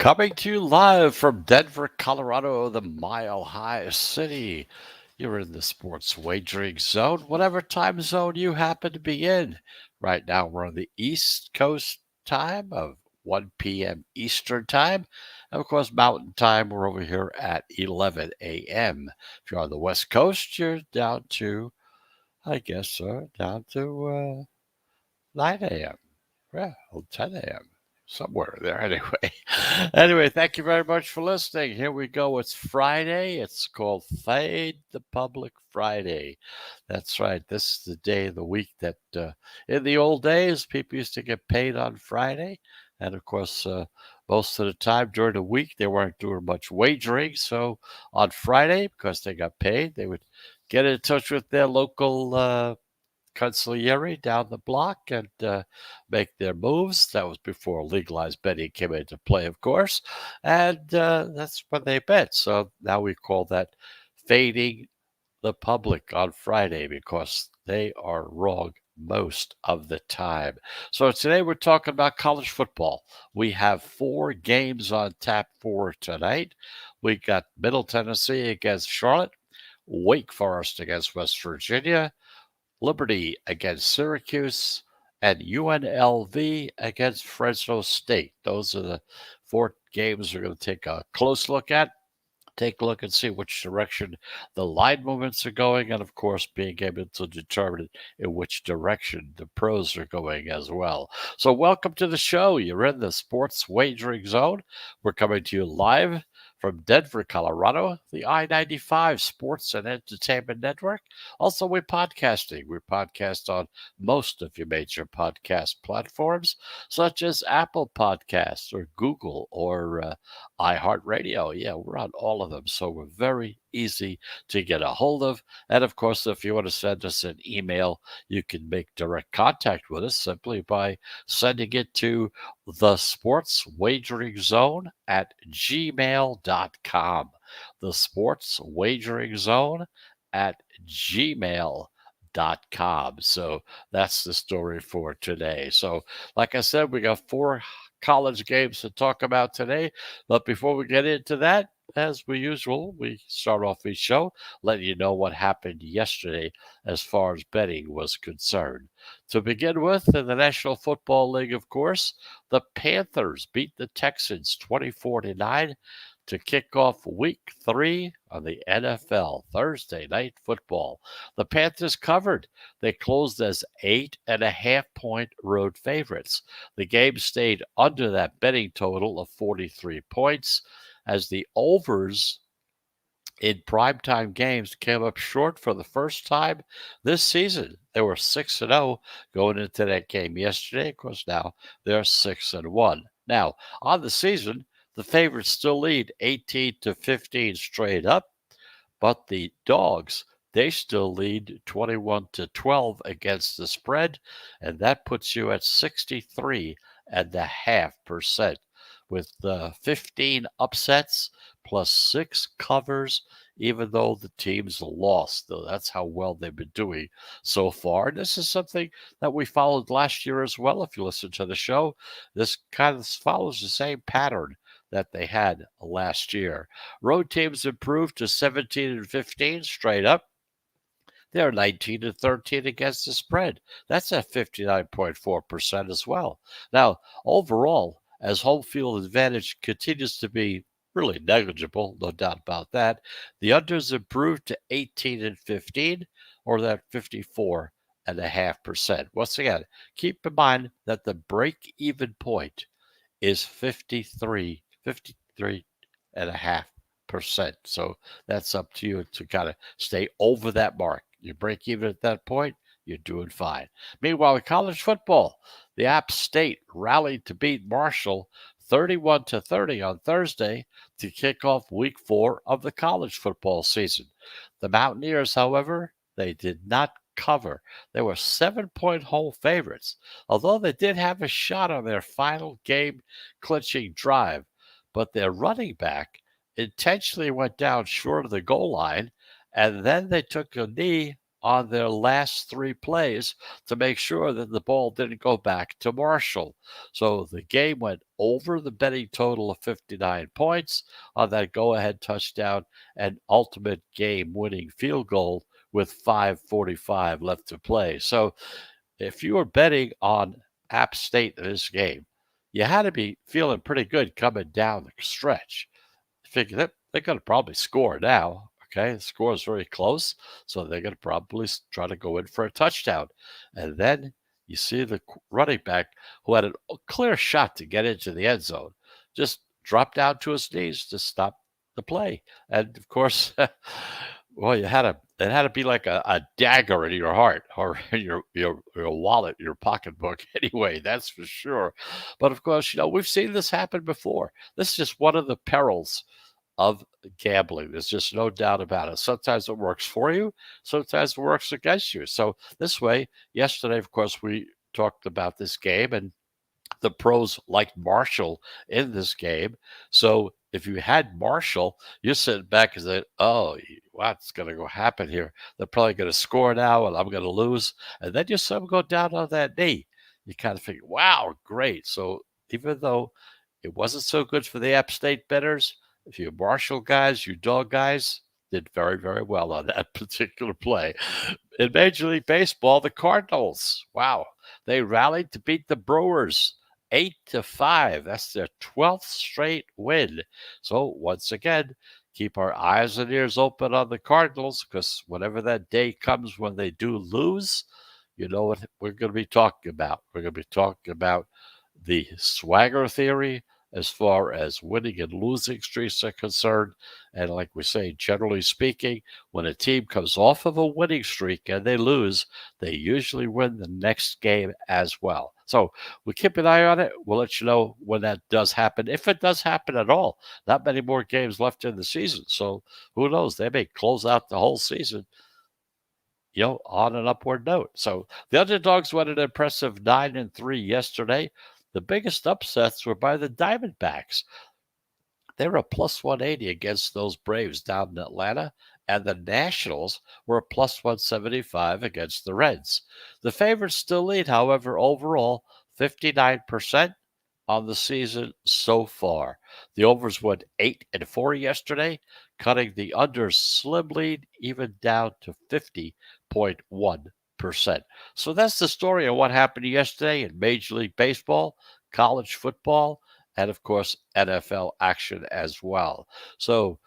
Coming to you live from Denver, Colorado, the Mile High City. You're in the sports wagering zone, whatever time zone you happen to be in. Right now, we're on the East Coast time of 1 p.m. Eastern time. And of course, Mountain time, we're over here at 11 a.m. If you're on the West Coast, you're down to, down to 9 a.m. Yeah, well, 10 a.m. Somewhere there. Anyway, thank you very much for listening. Here we go. It's Friday. It's called Fade the Public Friday. That's right. This is the day of the week that, in the old days, people used to get paid on Friday, and of course, most of the time during the week they weren't doing much wagering. So on Friday, because they got paid, they would get in touch with their local consigliere down the block and make their moves. That was before legalized betting came into play, of course, and that's when they bet. So now we call that fading the public on Friday because they are wrong most of the time. So today we're talking about college football. We have 4 games on tap for tonight. We got Middle Tennessee against Charlotte, Wake Forest against West Virginia, Liberty against Syracuse, and UNLV against Fresno State. Those are the 4 games we're going to take a close look at. Take a look and see which direction the line movements are going, and of course, being able to determine in which direction the pros are going as well. So, welcome to the show. You're in the sports wagering zone. We're coming to you live from Denver, Colorado, the I-95 Sports and Entertainment Network. Also, we're podcasting. We podcast on most of your major podcast platforms, such as Apple Podcasts or Google or iHeartRadio. Yeah, we're on all of them. So we're very easy to get a hold of. And of course, if you want to send us an email, you can make direct contact with us simply by sending it to the sports wagering zone at gmail.com. The sports wagering zone at gmail.com. So that's the story for today. So, like I said, we got 4 college games to talk about today. But before we get into that, as we usual, we start off each show letting you know what happened yesterday as far as betting was concerned. To begin with, in the National Football League, of course, the Panthers beat the Texans 24-9 to kick off week 3 of the NFL Thursday night football. The Panthers covered. They closed as 8.5-point road favorites. The game stayed under that betting total of 43 points as the overs in primetime games came up short for the first time this season. They were 6-0 going into that game yesterday. Of course, now they're 6-1. Now, on the season, the favorites still lead 18-15 straight up, but the dogs, they still lead 21-12 against the spread, and that puts you at 63.5%, with 15 upsets plus 6 covers, even though the teams lost. Though that's how well they've been doing so far. And this is something that we followed last year as well. If you listen to the show, this kind of follows the same pattern that they had last year. Road teams improved to 17-15 straight up. They're 19-13 against the spread. That's at 59.4% as well. Now, overall, as home field advantage continues to be really negligible, no doubt about that, the unders improved to 18-15, or that 54.5%. Once again, keep in mind that the break-even point is 53.5%. So that's up to you to kind of stay over that mark. You break even at that point, you're doing fine. Meanwhile, in college football, the App State rallied to beat Marshall 31-30 on Thursday to kick off week 4 of the college football season. The Mountaineers, however, they did not cover. They were 7-point home favorites, although they did have a shot on their final game clinching drive, but their running back intentionally went down short of the goal line, and then they took a knee on their last three plays to make sure that the ball didn't go back to Marshall. So the game went over the betting total of 59 points on that go ahead touchdown and ultimate game winning field goal with 5:45 left to play. So if you were betting on App State in this game, you had to be feeling pretty good coming down the stretch. Figure that they're going to probably score now. Okay, the score is very close, so they're going to probably try to go in for a touchdown. And then you see the running back who had a clear shot to get into the end zone just drop down to his knees to stop the play. And of course, well, it had to be like a dagger in your heart or in your wallet, your pocketbook. Anyway, that's for sure. But of course, we've seen this happen before. This is just one of the perils of gambling. There's just no doubt about it. Sometimes it works for you, sometimes it works against you. So this way, yesterday, of course, we talked about this game and the pros liked Marshall in this game. So if you had Marshall, you're sitting back and saying, oh, what's going to go happen here? They're probably going to score now and I'm going to lose. And then you saw them go down on that knee. You kind of think, wow, great. So even though it wasn't so good for the App State bettors, if you Marshall guys, you dog guys, did very, very well on that particular play. In Major League Baseball, the Cardinals, wow, they rallied to beat the Brewers 8-5. That's their 12th straight win. So once again, keep our eyes and ears open on the Cardinals because whenever that day comes when they do lose, you know what we're going to be talking about. We're going to be talking about the swagger theory as far as winning and losing streaks are concerned. And like we say, generally speaking, when a team comes off of a winning streak and they lose, they usually win the next game as well. So we keep an eye on it. We'll let you know when that does happen, if it does happen at all. Not many more games left in the season. So who knows? They may close out the whole season on an upward note. So the underdogs went an impressive 9-3 yesterday. The biggest upsets were by the Diamondbacks. They were a plus 180 against those Braves down in Atlanta, and the Nationals were a plus 175 against the Reds. The favorites still lead, however, overall 59% on the season so far. The overs went 8-4 yesterday, cutting the unders slim lead even down to 50.1%. So that's the story of what happened yesterday in Major League Baseball, college football, and of course NFL action as well. So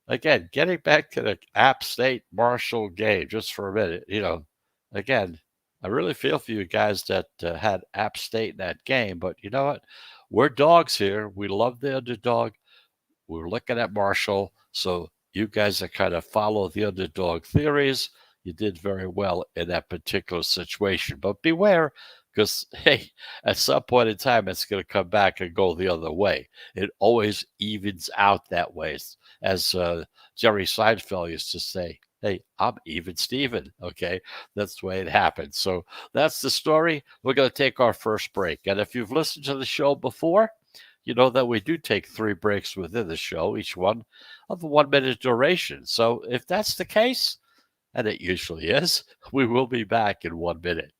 again, getting back to the App State Marshall game just for a minute, again, I really feel for you guys that had App State in that game, but you know what? We're dogs here. We love the underdog. We're looking at Marshall. So you guys that kind of follow the underdog theories, you did very well in that particular situation. But beware, because, hey, at some point in time, it's going to come back and go the other way. It always evens out that way. As Jerry Seinfeld used to say, hey, I'm even Steven. Okay, that's the way it happens. So that's the story. We're going to take our first break. And if you've listened to the show before, you know that we do take 3 breaks within the show, each one of a 1 minute duration. So if that's the case, and it usually is, we will be back in 1 minute.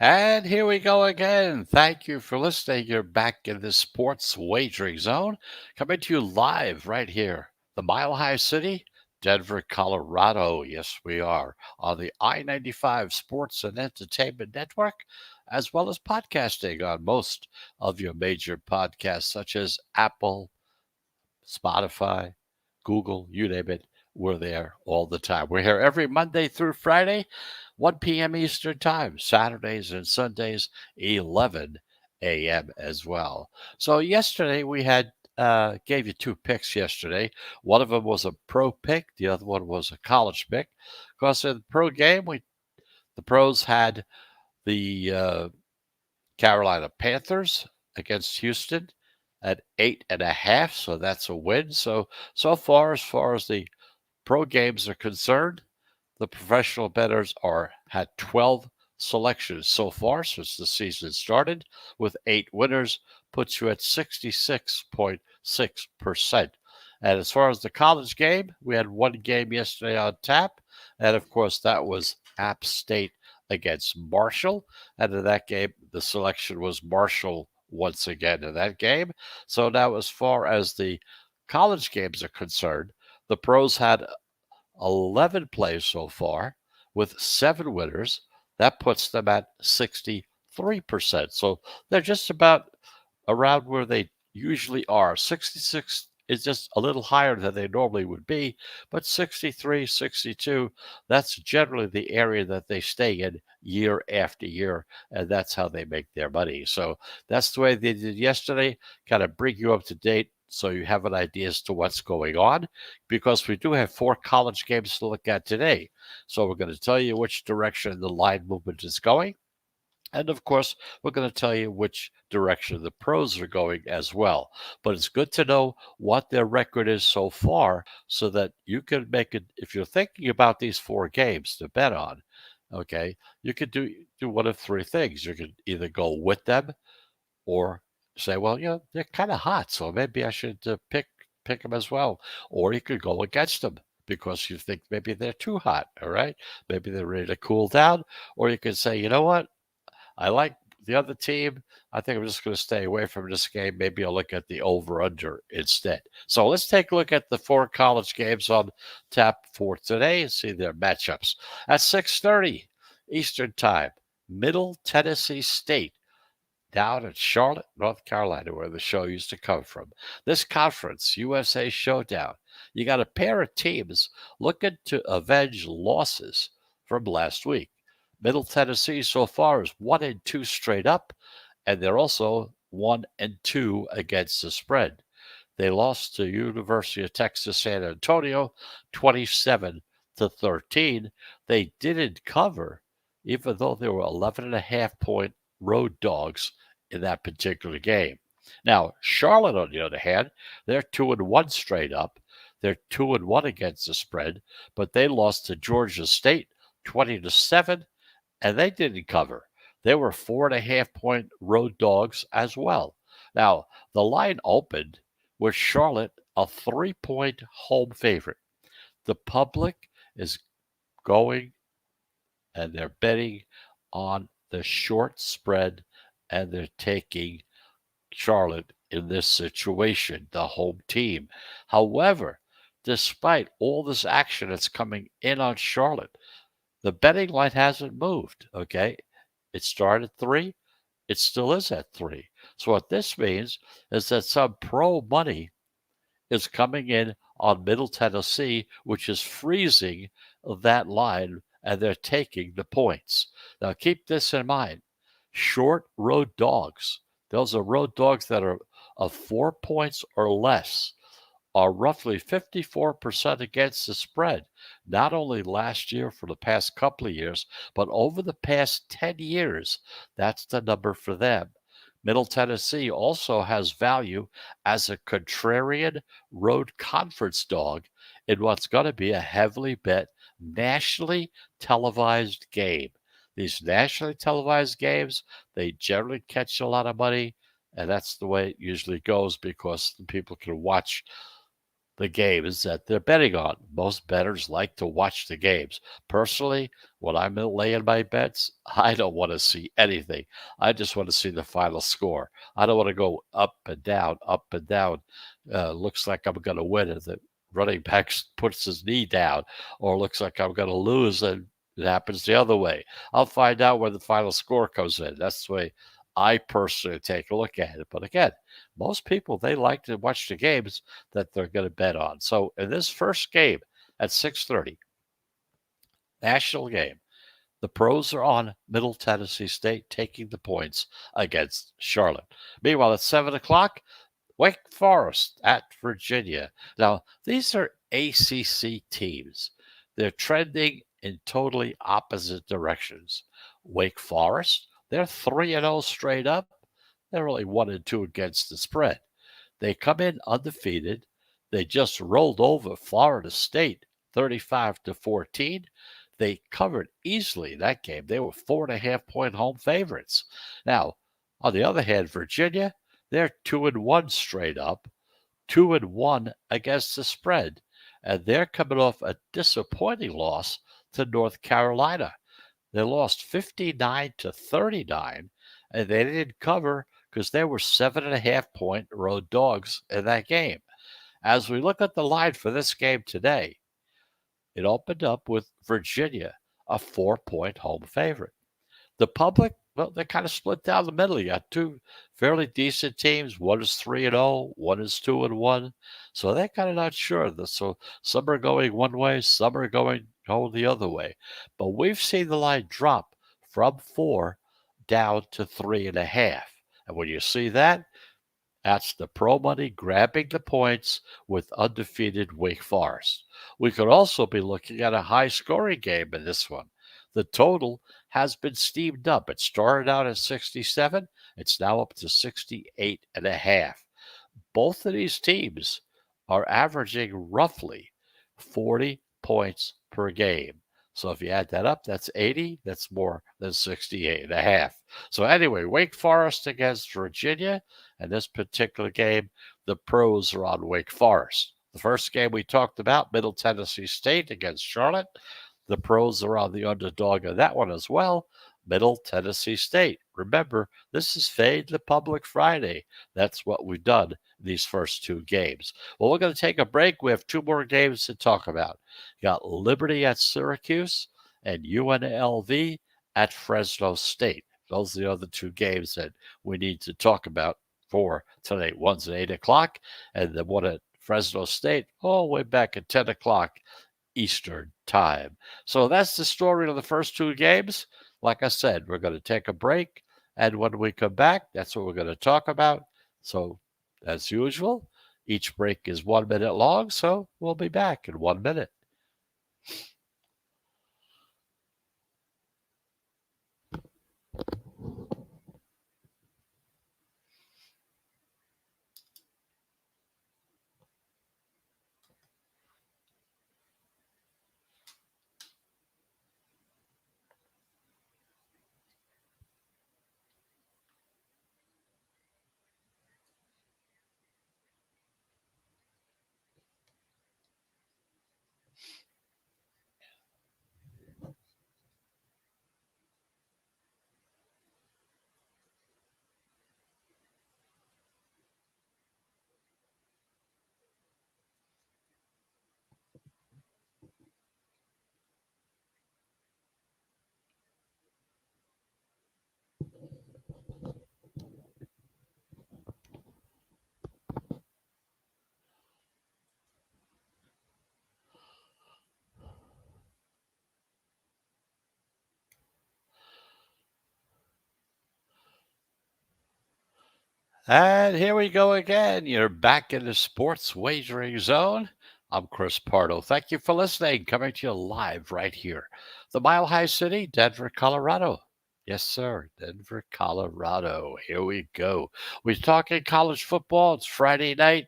And here we go again. Thank you for listening. You're back in the sports wagering zone, coming to you live right here, the Mile High City, Denver, Colorado. Yes, we are on the I 95 Sports and Entertainment Network, as well as podcasting on most of your major podcasts, such as Apple, Spotify, Google, you name it. We're there all the time. We're here every Monday through Friday, 1 p.m. Eastern Time, Saturdays and Sundays, 11 a.m. as well. So yesterday we had gave you two picks yesterday. One of them was a pro pick. The other one was a college pick. Because in the pro game, the pros had the Carolina Panthers against Houston at 8.5, so that's a win. So far as the pro games are concerned, the professional bettors are had 12 selections so far since the season started, with 8 winners, puts you at 66.6%. And as far as the college game, we had one game yesterday on tap, and of course that was App State against Marshall. And in that game, the selection was Marshall once again in that game. So now, as far as the college games are concerned, the pros had 11 plays so far with 7 winners. That puts them at 63%. So they're just about around where they usually are. 66 is just a little higher than they normally would be, but 63, 62, that's generally the area that they stay in year after year, and that's how they make their money. So that's the way they did yesterday, kind of bring you up to date so you have an idea as to what's going on, because we do have 4 college games to look at today. So we're going to tell you which direction the line movement is going. And of course, we're going to tell you which direction the pros are going as well. But it's good to know what their record is so far so that you can make it. If you're thinking about these 4 games to bet on, okay, you could do one of 3 things. You could either go with them or say, well, they're kind of hot, so maybe I should pick them as well. Or you could go against them because you think maybe they're too hot, all right? Maybe they're ready to cool down. Or you could say, you know what? I like the other team. I think I'm just going to stay away from this game. Maybe I'll look at the over/under instead. So let's take a look at the 4 college games on tap for today and see their matchups. At 6:30 Eastern Time, Middle Tennessee State down in Charlotte, North Carolina, where the show used to come from. This conference, USA Showdown, you got a pair of teams looking to avenge losses from last week. Middle Tennessee so far is 1-2 straight up, and they're also 1-2 against the spread. They lost to University of Texas San Antonio 27-13. They didn't cover, even though they were 11.5-point road dogs in that particular game. Now, Charlotte, on the other hand, they're 2-1 straight up. They're 2-1 against the spread, but they lost to Georgia State 20-7, and they didn't cover. They were 4.5-point road dogs as well. Now, the line opened with Charlotte a 3-point home favorite. The public is going and they're betting on the short spread, and they're taking Charlotte in this situation, the home team. However, despite all this action that's coming in on Charlotte, the betting line hasn't moved, okay? It started at 3. It still is at 3. So what this means is that some pro money is coming in on Middle Tennessee, which is freezing that line, and they're taking the points. Now, keep this in mind. Short road dogs, those are road dogs that are of 4 points or less, are roughly 54% against the spread, not only last year for the past couple of years, but over the past 10 years. That's the number for them. Middle Tennessee also has value as a contrarian road conference dog in what's going to be a heavily bet nationally televised game. These nationally televised games, they generally catch a lot of money, and that's the way it usually goes because people can watch the games that they're betting on. Most bettors like to watch the games. Personally, when I'm laying my bets, I don't want to see anything. I just want to see the final score. I don't want to go up and down, up and down. Looks like I'm going to win, and the running back puts his knee down, or looks like I'm going to lose, and it happens the other way. I'll find out when the final score comes in. That's the way I personally take a look at it. But again, most people, they like to watch the games that they're going to bet on. So in this first game at 6:30, national game, the pros are on Middle Tennessee State taking the points against Charlotte. Meanwhile, at 7 o'clock, Wake Forest at Virginia. Now, these are ACC teams. They're trending in totally opposite directions. Wake Forest, they're 3-0 straight up. They're only 1-2 against the spread. They come in undefeated. They just rolled over Florida State 35-14. They covered easily in that game. They were 4.5 point home favorites. Now, on the other hand, Virginia, they're 2-1 straight up, 2-1 against the spread, and they're coming off a disappointing loss to North Carolina. They lost 59-39, and they didn't cover because they were 7.5 point road dogs in that game. As we look at the line for this game today, it opened up with Virginia, a 4 point home favorite. The public, well, they kind of split down the middle. You got two fairly decent teams. One is 3-0, one is 2-1. So they're kind of not sure. So some are going one way, some are going the other way. But we've seen the line drop from 4 down to 3.5. And when you see that, that's the pro money grabbing the points with undefeated Wake Forest. We could also be looking at a high scoring game in this one. The total has been steamed up. It started out at 67. It's now up to 68.5. Both of these teams are averaging roughly 40 points per game. So if you add that up, that's 80. That's more than 68.5. So anyway, Wake Forest against Virginia. And this particular game, the pros are on Wake Forest. The first game we talked about, Middle Tennessee State against Charlotte. The pros are on the underdog of that one as well, Middle Tennessee State. Remember, this is Fade the Public Friday. That's what we've done these first two games. Well, we're going to take a break. We have two more games to talk about. You got Liberty at Syracuse and UNLV at Fresno State. Those are the other two games that we need to talk about for tonight. One's at 8 o'clock, and the one at Fresno State all the way back at 10 o'clock Eastern Time. So that's the story of the first two games. Like I said, we're going to take a break, and when we come back, that's what we're going to talk about. So, as usual, each break is 1 minute long, so we'll be back in 1 minute. And here we go again. You're back in the sports wagering zone. I'm Chris Pardo. Thank you for listening. Coming to you live right here. The Mile High City, Denver, Colorado. Yes, sir. Denver, Colorado. Here we go. We're talking college football. It's Friday night.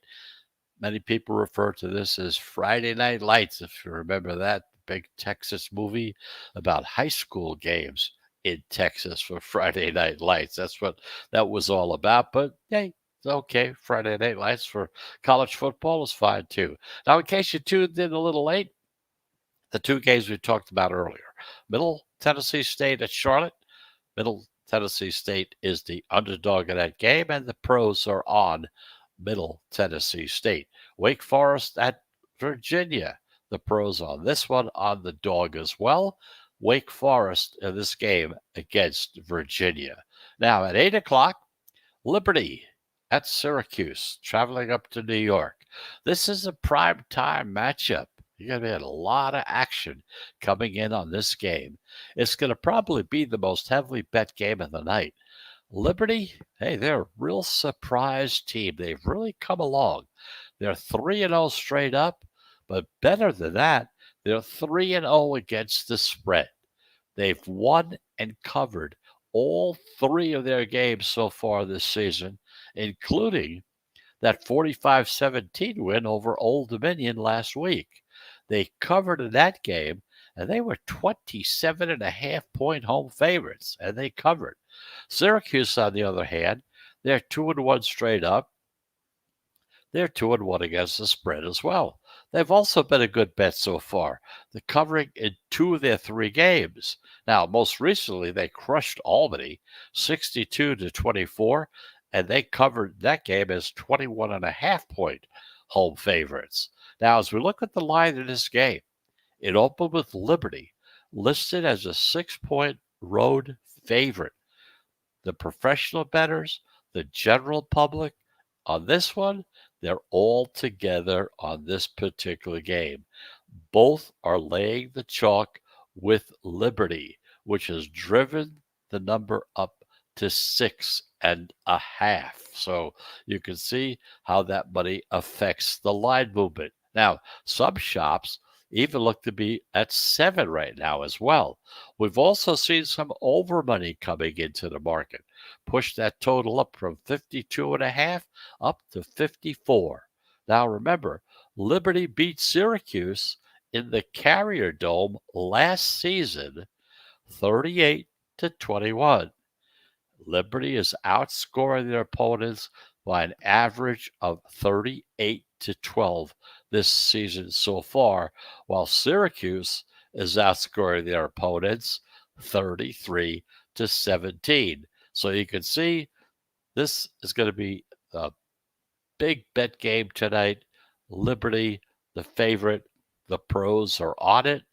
Many people refer to this as Friday Night Lights, if you remember that big Texas movie about high school games in Texas for Friday Night Lights. That's what that was all about. But hey, okay. Friday night lights for college football is fine too. Now, in case you tuned in a little late, the two games we talked about earlier. Middle Tennessee State at Charlotte. Middle Tennessee State is the underdog in that game, and the pros are on Middle Tennessee State. Wake Forest at Virginia. The pros on this one on the dog as well. Wake Forest in this game against Virginia. Now at 8 o'clock, Liberty at Syracuse, traveling up to New York. This is a prime time matchup. You're going to get a lot of action coming in on this game. It's going to probably be the most heavily bet game of the night. Liberty, hey, they're a real surprise team. They've really come along. They're 3-0 straight up, but better than that, they're 3-0 against the spread. They've won and covered all three of their games so far this season, including that 45-17 win over Old Dominion last week. They covered in that game, and they were 27.5-point home favorites, and they covered. Syracuse, on the other hand, they're 2-1 straight up. They're 2-1 against the spread as well. They've also been a good bet so far. They're covering in two of their three games. Now, most recently, they crushed Albany 62-24, and they covered that game as 21.5-point home favorites. Now, as we look at the line in this game, it opened with Liberty listed as a 6-point road favorite. The professional bettors, the general public, on this one, they're all together on this particular game. Both are laying the chalk with Liberty, which has driven the number up to 6.5. So you can see how that money affects the line movement. Now, some shops even look to be at 7 right now as well. We've also seen some over money coming into the market, push that total up from 52.5 up to 54. Now remember, Liberty beat Syracuse in the Carrier Dome last season 38-21. Liberty is outscoring their opponents by an average of 38-12 this season so far, while Syracuse is outscoring their opponents 33-17. So you can see this is going to be a big bet game tonight. Liberty, the favorite. The pros are on it.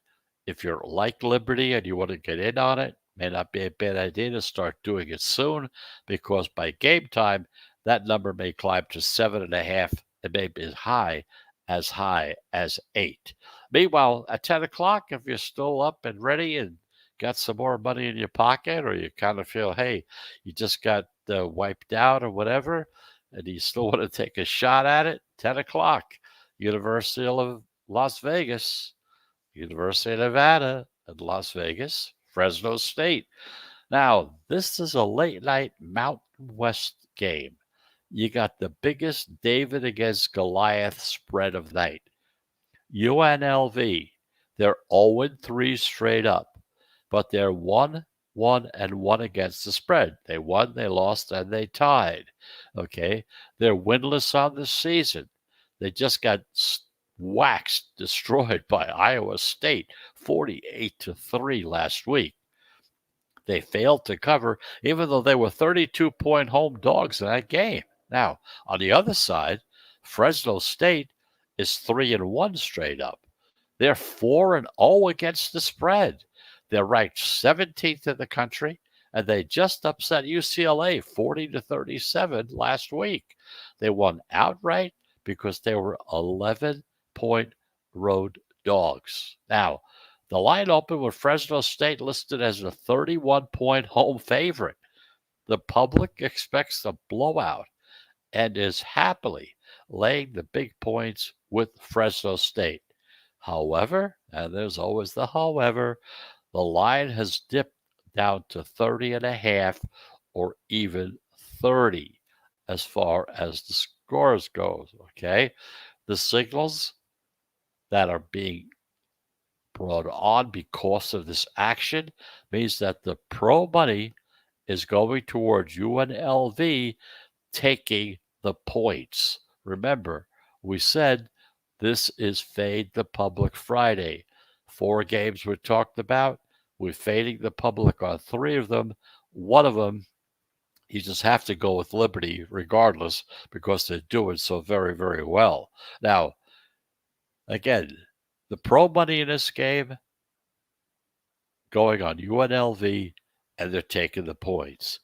If you're like Liberty and you want to get in on it, may not be a bad idea to start doing it soon, because by game time, that number may climb to 7.5. It may be high as 8. Meanwhile, at 10 o'clock, if you're still up and ready and got some more money in your pocket, or you kind of feel, hey, you just got wiped out or whatever, and you still want to take a shot at it, 10 o'clock, University of Las Vegas, University of Nevada, and Las Vegas, Fresno State. Now, this is a late night Mountain West game. You got the biggest David against Goliath spread of night. UNLV, they're 0-3 straight up, but they're 1-1 against the spread. They won, they lost, and they tied. Okay, they're winless on the season. They just got waxed, destroyed by Iowa State, 48-3 last week. They failed to cover, even though they were 32-point home dogs in that game. Now, on the other side, Fresno State is 3-1 straight up. They're 4-0 against the spread. They're ranked 17th in the country, and they just upset UCLA 40-37 last week. They won outright because they were 11-point road dogs. Now, the line opened with Fresno State listed as a 31-point home favorite. The public expects a blowout and is happily laying the big points with Fresno State. However, and there's always the however, the line has dipped down to 30.5 or even 30 as far as the scores goes, okay? The signals that are being brought on because of this action means that the pro money is going towards UNLV taking the points. Remember, we said this is Fade the Public Friday. 4 games we talked about. We're fading the public on 3 of them. One of them, you just have to go with Liberty regardless because they're doing so very, very well. Now, again, the pro money in this game going on UNLV, and they're taking the points.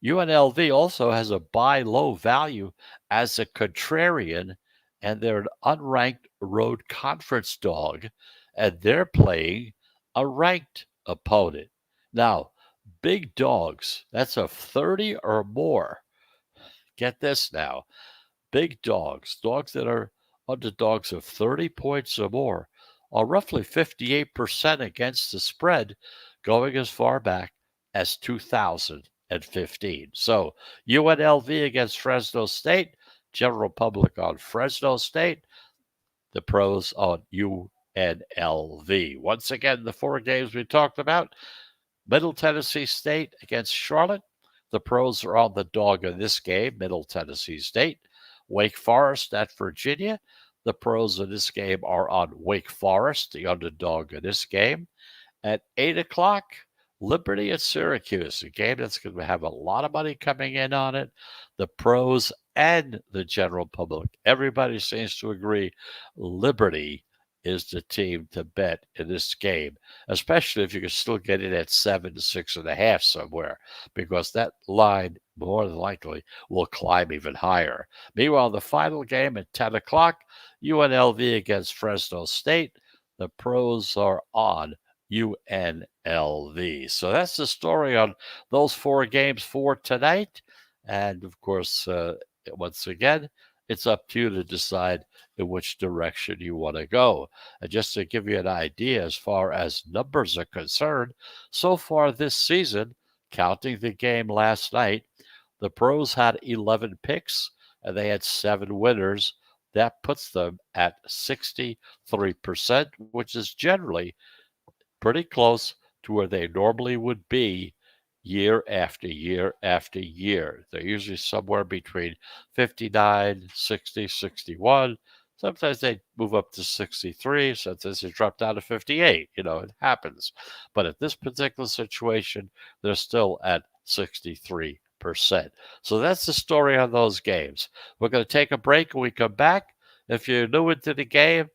UNLV also has a buy low value as a contrarian, and they're an unranked road conference dog, and they're playing a ranked opponent. Now, big dogs, that's a 30 or more. Get this now. Big dogs, dogs that are underdogs of 30 points or more, are roughly 58% against the spread going as far back as 2015. So UNLV against Fresno State, general public on Fresno State, the pros on UNLV. Once again, the 4 games we talked about, Middle Tennessee State against Charlotte. The pros are on the dog in this game, Middle Tennessee State. Wake Forest at Virginia. The pros in this game are on Wake Forest, the underdog in this game. At 8 o'clock, Liberty at Syracuse, a game that's going to have a lot of money coming in on it. The pros and the general public, everybody seems to agree Liberty is the team to bet in this game, especially if you can still get it at 7 to 6.5 somewhere, because that line more than likely will climb even higher. Meanwhile, the final game at 10 o'clock, UNLV against Fresno State. The pros are on UNLV. So that's the story on those 4 games for tonight. And of course, once again, it's up to you to decide in which direction you want to go. And just to give you an idea as far as numbers are concerned, so far this season, counting the game last night, the pros had 11 picks and they had 7 winners. That puts them at 63%, which is generally pretty close to where they normally would be year after year after year. They're usually somewhere between 59, 60, 61. Sometimes they move up to 63. Sometimes they drop down to 58. It happens. But at this particular situation, they're still at 63%. So that's the story on those games. We're going to take a break and we come back. If you're new into the game,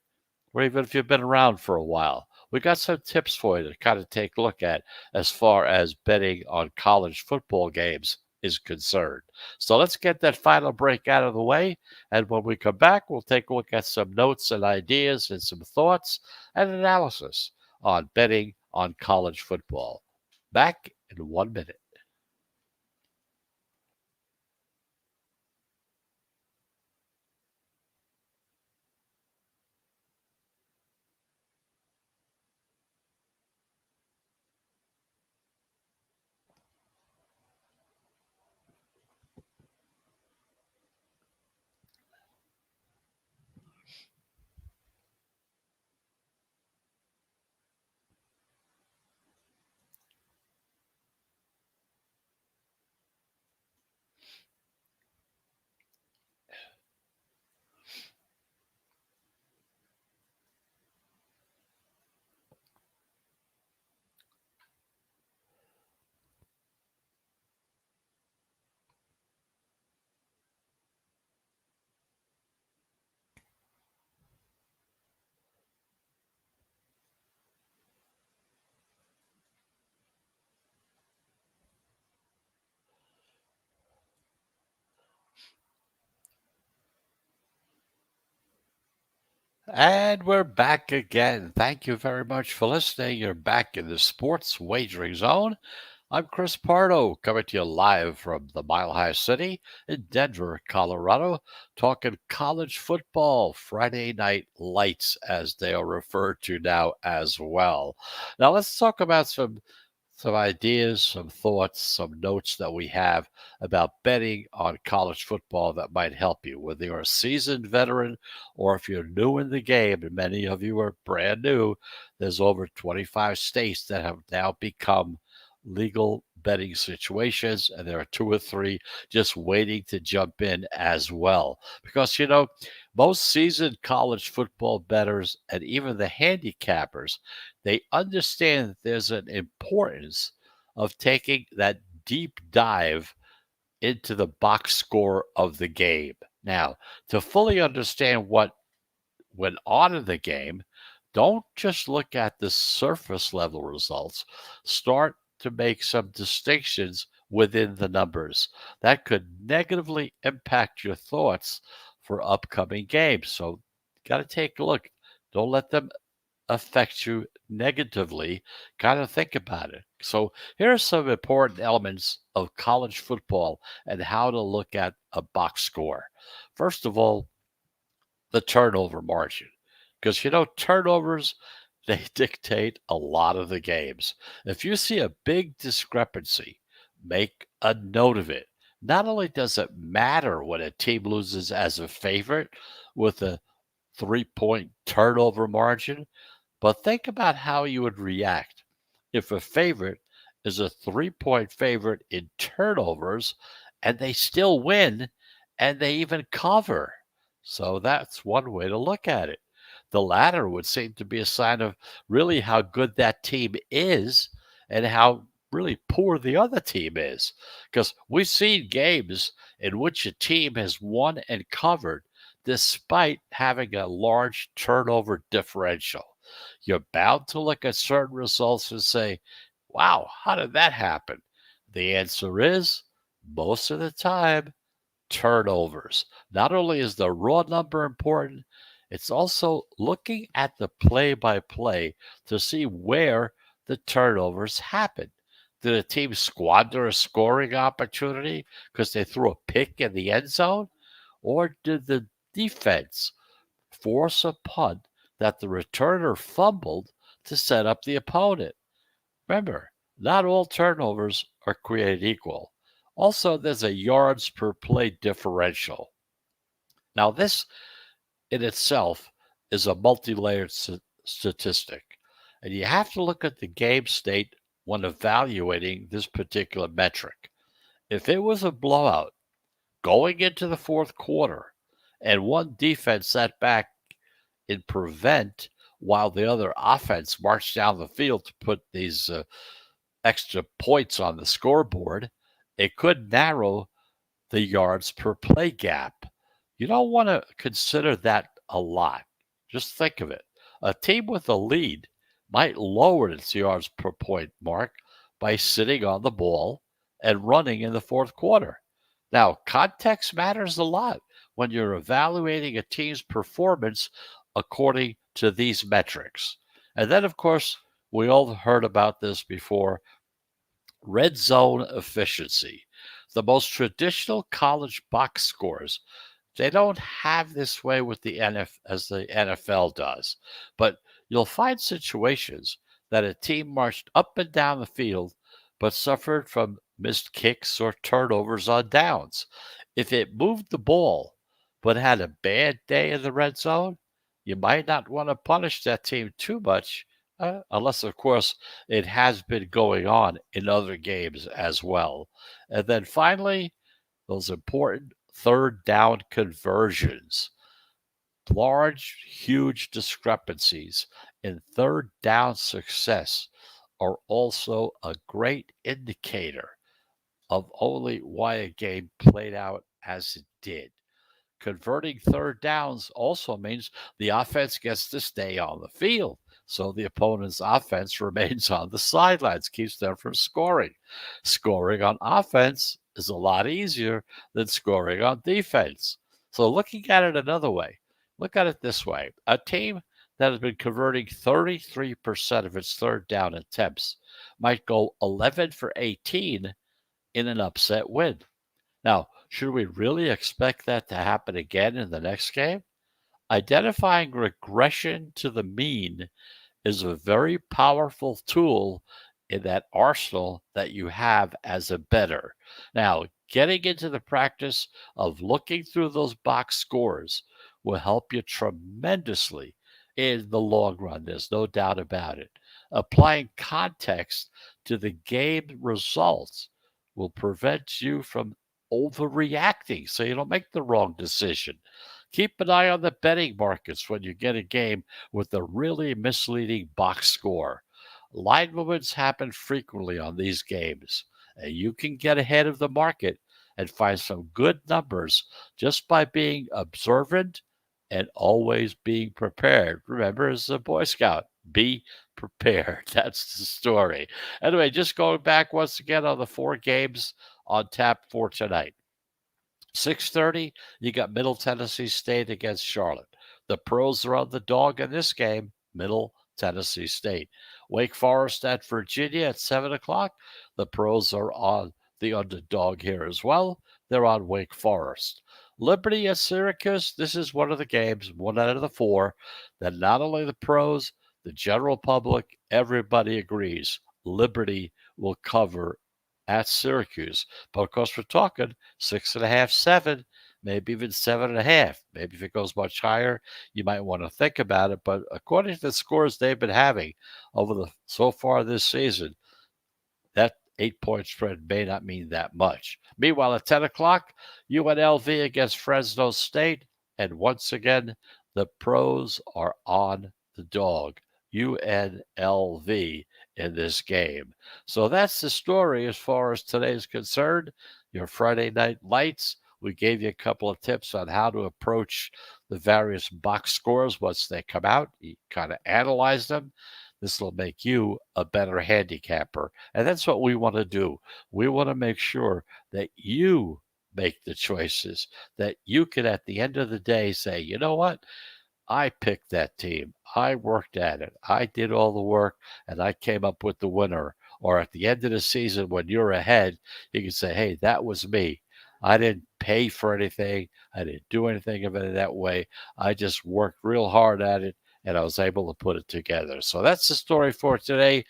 or even if you've been around for a while, we got some tips for you to kind of take a look at as far as betting on college football games is concerned. So let's get that final break out of the way. And when we come back, we'll take a look at some notes and ideas and some thoughts and analysis on betting on college football. Back in 1 minute. And we're back again. Thank you very much for listening. You're back in the sports wagering zone. I'm Chris Pardo, coming to you live from the Mile High City in Denver, Colorado, talking college football, Friday night lights, as they are referred to now as well. Now, let's talk about some ideas, some thoughts, some notes that we have about betting on college football that might help you, whether you're a seasoned veteran or if you're new in the game, and many of you are brand new. There's over 25 states that have now become legal betting situations, and there are two or three just waiting to jump in as well. Because, most seasoned college football bettors and even the handicappers, they understand that there's an importance of taking that deep dive into the box score of the game. Now, to fully understand what went on in the game, don't just look at the surface level results. Start to make some distinctions within the numbers. That could negatively impact your thoughts for upcoming games. So, got to take a look. Don't let them affect you negatively. Got to think about it. So, here are some important elements of college football and how to look at a box score. First of all, the turnover margin. Because, turnovers, they dictate a lot of the games. If you see a big discrepancy, make a note of it. Not only does it matter when a team loses as a favorite with a 3-point turnover margin, but think about how you would react if a favorite is a 3-point favorite in turnovers and they still win and they even cover. So that's one way to look at it. The latter would seem to be a sign of really how good that team is and how really poor the other team is. Because we've seen games in which a team has won and covered despite having a large turnover differential. You're bound to look at certain results and say, wow, how did that happen? The answer is most of the time, turnovers. Not only is the raw number important, it's also looking at the play by play to see where the turnovers happen. Did a team squander a scoring opportunity because they threw a pick in the end zone? Or did the defense force a punt that the returner fumbled to set up the opponent? Remember, not all turnovers are created equal. Also, there's a yards per play differential. Now, this in itself is a multi layered statistic, and you have to look at the game state when evaluating this particular metric. If it was a blowout going into the fourth quarter and one defense sat back in prevent while the other offense marched down the field to put these extra points on the scoreboard, it could narrow the yards per play gap. You don't want to consider that a lot. Just think of it. A team with a lead might lower its yards per point mark by sitting on the ball and running in the fourth quarter. Now, context matters a lot when you're evaluating a team's performance according to these metrics. And then, of course, we all heard about this before. Red zone efficiency. The most traditional college box scores, they don't have this way with the as the NFL does. But you'll find situations that a team marched up and down the field but suffered from missed kicks or turnovers on downs. If it moved the ball but had a bad day in the red zone, you might not want to punish that team too much, unless, of course, it has been going on in other games as well. And then finally, those important third down conversions. Large, huge discrepancies in third down success are also a great indicator of only why a game played out as it did. Converting third downs also means the offense gets to stay on the field. So the opponent's offense remains on the sidelines, keeps them from scoring. Scoring on offense is a lot easier than scoring on defense. So looking at it another way, look at it this way. A team that has been converting 33% of its third down attempts might go 11 for 18 in an upset win. Now, should we really expect that to happen again in the next game? Identifying regression to the mean is a very powerful tool in that arsenal that you have as a bettor. Now, getting into the practice of looking through those box scores will help you tremendously in the long run. There's no doubt about it. Applying context to the game results will prevent you from overreacting so you don't make the wrong decision. Keep an eye on the betting markets when you get a game with a really misleading box score. Line movements happen frequently on these games, and you can get ahead of the market and find some good numbers just by being observant and always being prepared. Remember, as a Boy Scout, be prepared. That's the story. Anyway, just going back once again on the four games on tap for tonight. 6:30, you got Middle Tennessee State against Charlotte. The pros are on the dog in this game, Middle Tennessee State. Wake Forest at Virginia at 7 o'clock. The pros are on the underdog here as well. They're on Wake Forest. Liberty at Syracuse, this is one of the games, one out of the four, that not only the pros, the general public, everybody agrees Liberty will cover at Syracuse. But of course, we're talking 6.5, 7, maybe even 7.5. Maybe if it goes much higher, you might want to think about it. But according to the scores they've been having over the so far this season, that 8-point spread may not mean that much. Meanwhile, at 10 o'clock, UNLV against Fresno State. And once again, the pros are on the dog. UNLV in this game. So that's the story as far as today's concerned. Your Friday night lights. We gave you a couple of tips on how to approach the various box scores once they come out. You kind of analyze them. This will make you a better handicapper. And that's what we want to do. We want to make sure that you make the choices, that you can, at the end of the day, say, you know what? I picked that team. I worked at it. I did all the work and I came up with the winner. Or at the end of the season, when you're ahead, you can say, hey, that was me. I didn't pay for anything. I didn't do anything of it that way. I just worked real hard at it and I was able to put it together. So that's the story for today.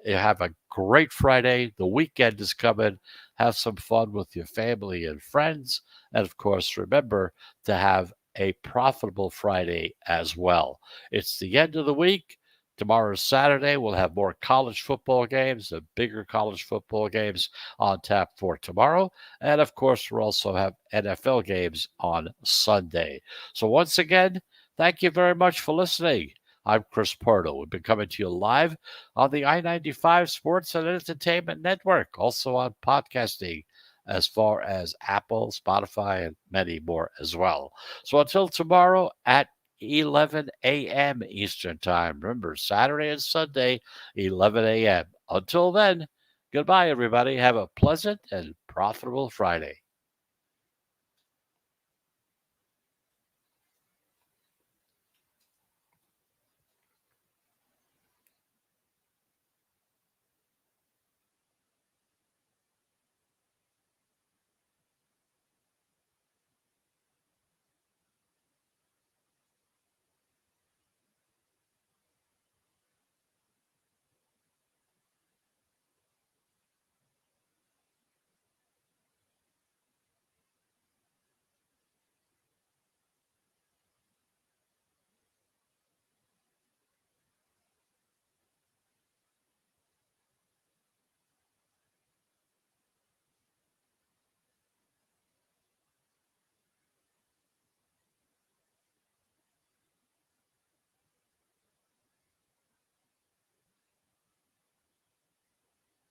You have a great Friday. The weekend is coming. Have some fun with your family and friends. And of course, remember to have a profitable Friday as well. It's the end of the week. Tomorrow's Saturday. We'll have more college football games, the bigger college football games on tap for tomorrow. And of course, we'll also have NFL games on Sunday. So once again, thank you very much for listening. I'm Chris Pardo. We've been coming to you live on the I-95 Sports and Entertainment Network, also on podcasting as far as Apple, Spotify, and many more as well. So until tomorrow at 11 a.m. Eastern Time. Remember, Saturday and Sunday, 11 a.m. Until then, goodbye, everybody. Have a pleasant and profitable Friday.